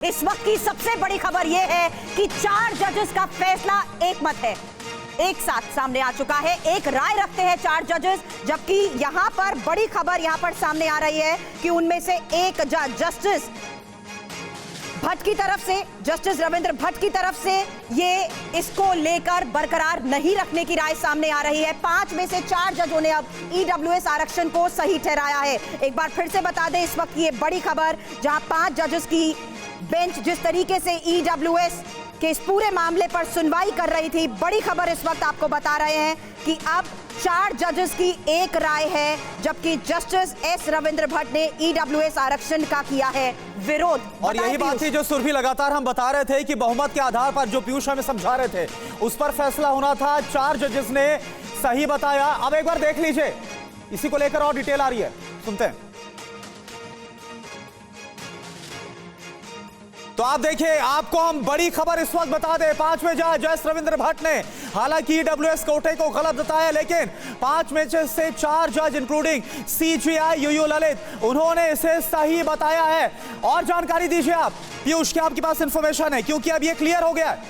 इस वक्त की सबसे बड़ी खबर यह है कि 4 जजेस का फैसला एक मत है, एक साथ सामने आ चुका है। एक राय रखते हैं 4 जजेस, जबकि यहां पर बड़ी खबर यहां पर सामने आ रही है कि उनमें से एक जज जस्टिस भट्ट की तरफ से, जस्टिस रविंद्र भट्ट की तरफ से ये इसको लेकर बरकरार नहीं रखने की राय सामने आ रही है। 5 में से 4 जजों ने अब ईडब्ल्यूएस आरक्षण को सही ठहराया है। एक बार फिर से बता दें, इस वक्त ये बड़ी खबर जहां 5 जजेस की बेंच जिस तरीके से ईडब्ल्यूएस के इस पूरे मामले पर सुनवाई कर रही थी, बड़ी खबर इस वक्त आपको बता रहे हैं कि अब 4 जजेस की एक राय है, जबकि जस्टिस एस रविंद्र भट्ट ने ईडब्ल्यूएस आरक्षण का किया है विरोध। और यही बात थी जो सुरभि लगातार हम बता रहे थे कि बहुमत के आधार पर जो पीयूष हमें समझा रहे थे उस पर फैसला होना था। 4 जजेस ने सही बताया। अब एक बार देख लीजिए, इसी को लेकर और डिटेल आ रही है, सुनते हैं। तो आप देखिए, आपको हम बड़ी खबर इस वक्त बता दें। 5वें जज एस रविंद्र भट्ट ने हालांकि ईडब्ल्यूएस कोटे को गलत बताया, लेकिन 5 में से 4 जज इंक्लूडिंग सीजीआई यूयू ललित, उन्होंने इसे सही बताया है। और जानकारी दीजिए आप पीयूष, क्या आपके पास इंफॉर्मेशन है, क्योंकि अब ये क्लियर हो गया है।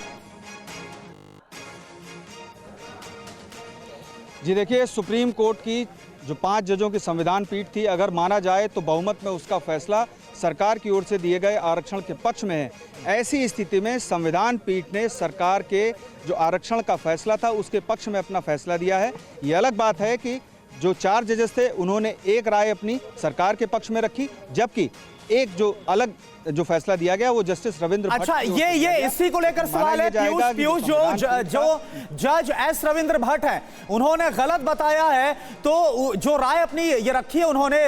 जी देखिए, सुप्रीम कोर्ट की जो 5 जजों की संविधान पीठ थी, अगर माना जाए तो बहुमत में उसका फैसला सरकार की ओर से दिए गए आरक्षण के पक्ष में है। ऐसी स्थिति में संविधान पीठ ने सरकार के जो आरक्षण का फैसला था उसके पक्ष में अपना फैसला दिया है। ये अलग बात है कि जो 4 जजेस थे उन्होंने एक राय अपनी सरकार के पक्ष में रखी, जबकि एक जो अलग जो फैसला दिया गया वो जस्टिस रविंद्र भट्ट। अच्छा, ये इसी को लेकर सवाल है पीयूष, जो जज एस रविंद्र भट्ट हैं उन्होंने गलत बताया है, तो जो राय अपनी ये रखी है उन्होंने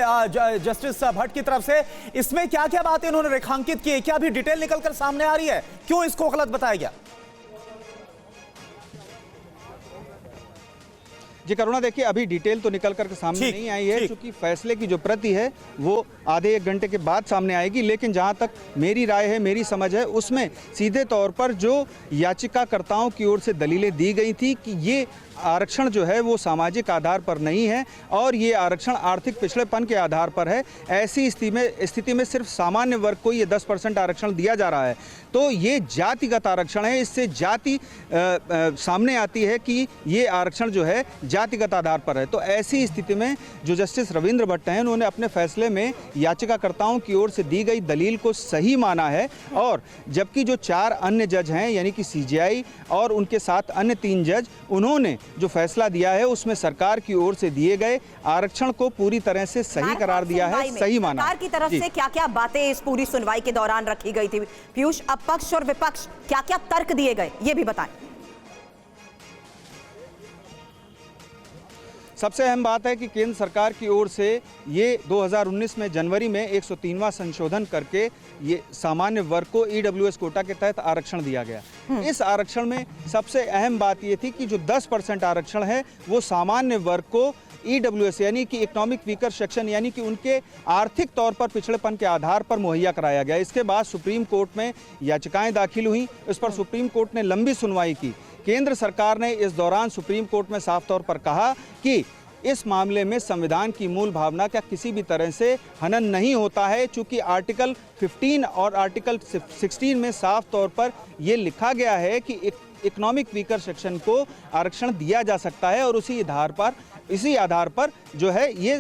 जस्टिस भट्ट की तरफ से, इसमें क्या क्या बातें उन्होंने रेखांकित की है, क्या अभी डिटेल निकलकर सामने आ रही है, क्यों इसको गलत बताया गया? जी करुणा, देखिए अभी डिटेल तो निकल कर सामने नहीं आई है, क्योंकि फैसले की जो प्रति है वो आधे 1 घंटे के बाद सामने आएगी। लेकिन जहां तक मेरी राय है, मेरी समझ है, उसमें सीधे तौर पर जो याचिकाकर्ताओं की ओर से दलीलें दी गई थी कि ये आरक्षण जो है वो सामाजिक आधार पर नहीं है और ये आरक्षण आर्थिक पिछड़ेपन के आधार पर है। ऐसी स्थिति में सिर्फ सामान्य वर्ग को ये 10% आरक्षण दिया जा रहा है, तो ये जातिगत आरक्षण है। इससे जाति सामने आती है कि ये आरक्षण जो है जातिगत आधार पर है। तो ऐसी स्थिति में जो जस्टिस रविंद्र भट्ट हैं उन्होंने अपने फैसले में याचिकाकर्ताओं की ओर से दी गई दलील को सही माना है। और जबकि जो 4 अन्य जज हैं यानी कि सीजीआई और उनके साथ अन्य 3 जज, उन्होंने जो फैसला दिया है उसमें सरकार की ओर से दिए गए आरक्षण को पूरी तरह से सही करार दिया है, सही माना। सरकार की तरफ से क्या क्या बातें इस पूरी सुनवाई के दौरान रखी गई थी पीयूष? अब पक्ष और विपक्ष क्या क्या तर्क दिए गए, ये भी बताएं। सबसे अहम बात है कि केंद्र सरकार की ओर से ये 2019 में जनवरी में 103वां संशोधन करके ये सामान्य वर्ग को ईडब्ल्यूएस कोटा के तहत आरक्षण दिया गया। इस आरक्षण में सबसे अहम बात ये थी कि जो 10% आरक्षण है वो सामान्य वर्ग को ईडब्ल्यूएस यानी कि इकोनॉमिक वीकर सेक्शन यानी कि उनके आर्थिक तौर पर पिछड़ेपन के आधार पर मुहैया कराया गया। इसके बाद सुप्रीम कोर्ट में याचिकाएं दाखिल हुई, इस पर सुप्रीम कोर्ट ने लंबी सुनवाई की। केंद्र सरकार ने इस दौरान सुप्रीम कोर्ट में साफ तौर पर कहा कि इस मामले में संविधान की मूल भावना का किसी भी तरह से हनन नहीं होता है, चूंकि आर्टिकल 15 और आर्टिकल 16 में साफ तौर पर यह लिखा गया है कि इकोनॉमिक वीकर सेक्शन को आरक्षण दिया जा सकता है और इसी आधार पर जो है ये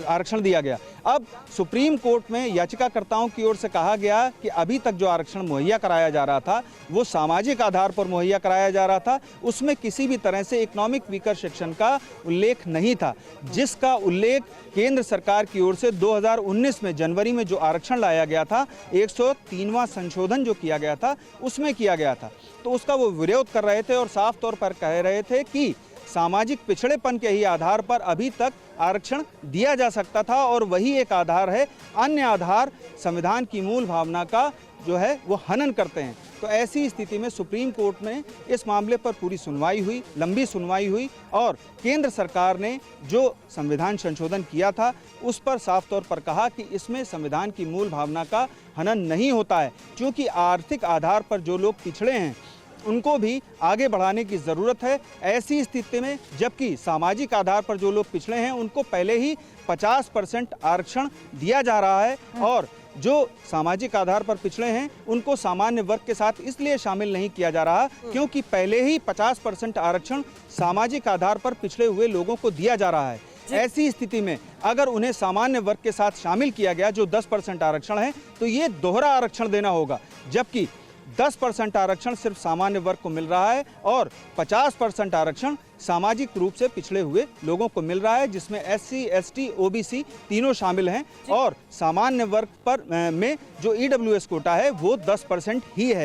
आरक्षण दिया गया। अब सुप्रीम कोर्ट में याचिकाकर्ताओं की ओर से कहा गया कि अभी तक जो आरक्षण मुहैया कराया जा रहा था वो सामाजिक आधार पर मुहैया कराया जा रहा था, उसमें किसी भी तरह से इकोनॉमिक वीकर सेक्शन का उल्लेख नहीं था, जिसका उल्लेख केंद्र सरकार की ओर से 2019 में जनवरी में जो आरक्षण लाया गया था, 103वां संशोधन जो किया गया था उसमें किया गया था। तो उसका वो विरोध कर रहे थे और साफ तौर पर कह रहे थे कि सामाजिक पिछड़ेपन के ही आधार पर अभी तक आरक्षण दिया जा सकता था और वही एक आधार है, अन्य आधार संविधान की मूल भावना का जो है वो हनन करते हैं। तो ऐसी स्थिति में सुप्रीम कोर्ट में इस मामले पर पूरी सुनवाई हुई, लंबी सुनवाई हुई और केंद्र सरकार ने जो संविधान संशोधन किया था उस पर साफ तौर पर कहा कि इसमें संविधान की मूल भावना का हनन नहीं होता है, क्योंकि आर्थिक आधार पर जो लोग पिछड़े हैं उनको भी आगे बढ़ाने की ज़रूरत है। ऐसी स्थिति में जबकि सामाजिक आधार पर जो लोग पिछड़े हैं उनको पहले ही 50% आरक्षण दिया जा रहा है और जो सामाजिक आधार पर पिछड़े हैं उनको सामान्य वर्ग के साथ इसलिए शामिल नहीं किया जा रहा क्योंकि पहले ही 50% आरक्षण सामाजिक आधार पर पिछड़े हुए लोगों को दिया जा रहा है। ऐसी स्थिति में अगर उन्हें सामान्य वर्ग के साथ शामिल किया गया जो 10% आरक्षण है तो ये दोहरा आरक्षण देना होगा, जबकि 10% आरक्षण सिर्फ सामान्य वर्ग को मिल रहा है और 50% आरक्षण सामाजिक रूप से पिछड़े हुए लोगों को मिल रहा है, जिसमें SC, ST, OBC तीनों शामिल हैं और सामान्य वर्ग पर में जो EWS कोटा है वो 10% ही है।